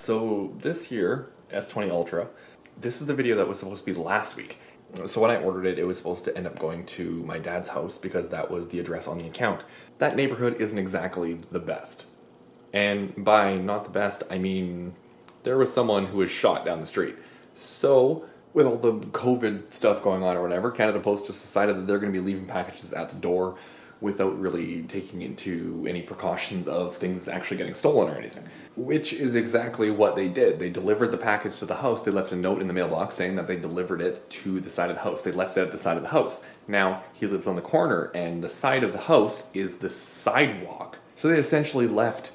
So this here, S20 Ultra, this is the video that was supposed to be last week. So when I ordered it, it was supposed to end up going to my dad's house because that was the address on the account. That neighborhood isn't exactly the best. And by not the best, I mean there was someone who was shot down the street. So with all the COVID stuff going on or whatever, Canada Post just decided that they're going to be leaving packages at the door without really taking into any precautions of things actually getting stolen or anything. Which is exactly what they did. They delivered the package to the house. They left a note in the mailbox saying that they delivered it to the side of the house. They left it at the side of the house. Now, he lives on the corner, and the side of the house is the sidewalk. So they essentially left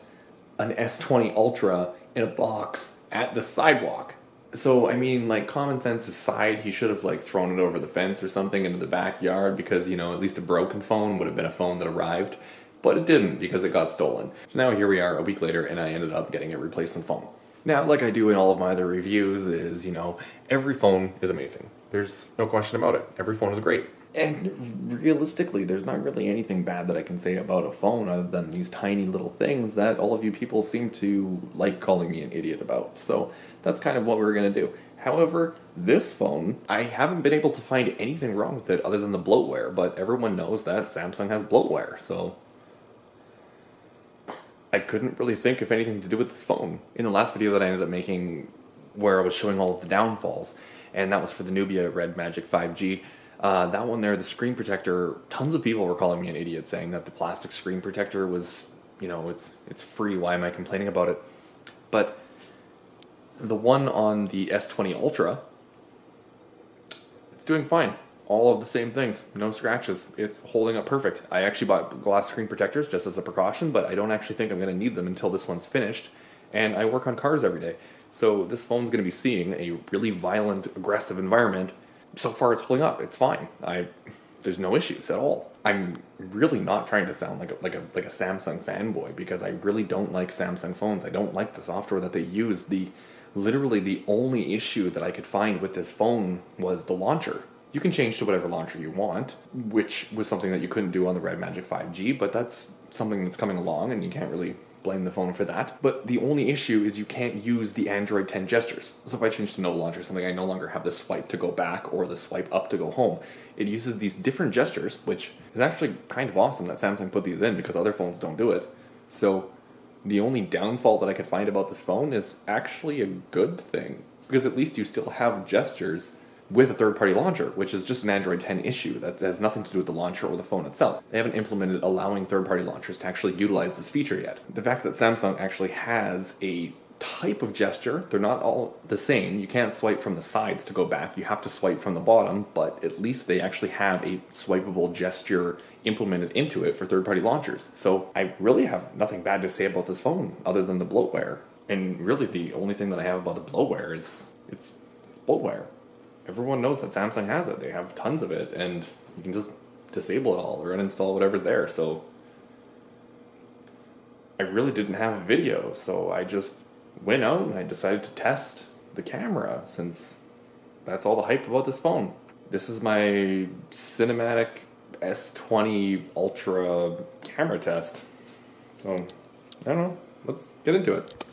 an S20 Ultra in a box at the sidewalk. So, I mean, like, common sense aside, he should have, like, thrown it over the fence or something into the backyard because, you know, at least a broken phone would have been a phone that arrived. But it didn't because it got stolen. So now here we are a week later and I ended up getting a replacement phone. Now, like I do in all of my other reviews is, you know, every phone is amazing. There's no question about it. Every phone is great. And realistically, there's not really anything bad that I can say about a phone other than these tiny little things that all of you people seem to like calling me an idiot about. So that's kind of what we're going to do. However, this phone, I haven't been able to find anything wrong with it other than the bloatware, but everyone knows that Samsung has bloatware, so I couldn't really think of anything to do with this phone. In the last video that I ended up making where I was showing all of the downfalls, and that was for the Nubia Red Magic 5G, that one there, the screen protector, tons of people were calling me an idiot saying that the plastic screen protector was, you know, it's free, why am I complaining about it? But the one on the S20 Ultra, it's doing fine. All of the same things, no scratches. It's holding up perfect. I actually bought glass screen protectors just as a precaution, but I don't actually think I'm going to need them until this one's finished. And I work on cars every day. So this phone's going to be seeing a really violent, aggressive environment. So far it's holding up. It's fine. There's no issues at all. I'm really not trying to sound like a Samsung fanboy because I really don't like Samsung phones. I don't like the software that they use. Literally the only issue that I could find with this phone was the launcher. You can change to whatever launcher you want, which was something that you couldn't do on the Red Magic 5G, but that's something that's coming along and you can't really blame the phone for that. But the only issue is you can't use the Android 10 gestures. So if I change to no launcher or something, I no longer have the swipe to go back or the swipe up to go home. It uses these different gestures, which is actually kind of awesome that Samsung put these in because other phones don't do it. So the only downfall that I could find about this phone is actually a good thing, because at least you still have gestures with a third-party launcher, which is just an Android 10 issue. That has nothing to do with the launcher or the phone itself. They haven't implemented allowing third-party launchers to actually utilize this feature yet. The fact that Samsung actually has a type of gesture, they're not all the same. You can't swipe from the sides to go back. You have to swipe from the bottom, but at least they actually have a swipeable gesture implemented into it for third-party launchers. So I really have nothing bad to say about this phone other than the bloatware. And really the only thing that I have about the bloatware is it's bloatware. Everyone knows that Samsung has it. They have tons of it, and you can just disable it all or uninstall whatever's there. So I really didn't have a video, so I just went out and I decided to test the camera since that's all the hype about this phone. This is my cinematic S20 Ultra camera test. So, I don't know. Let's get into it.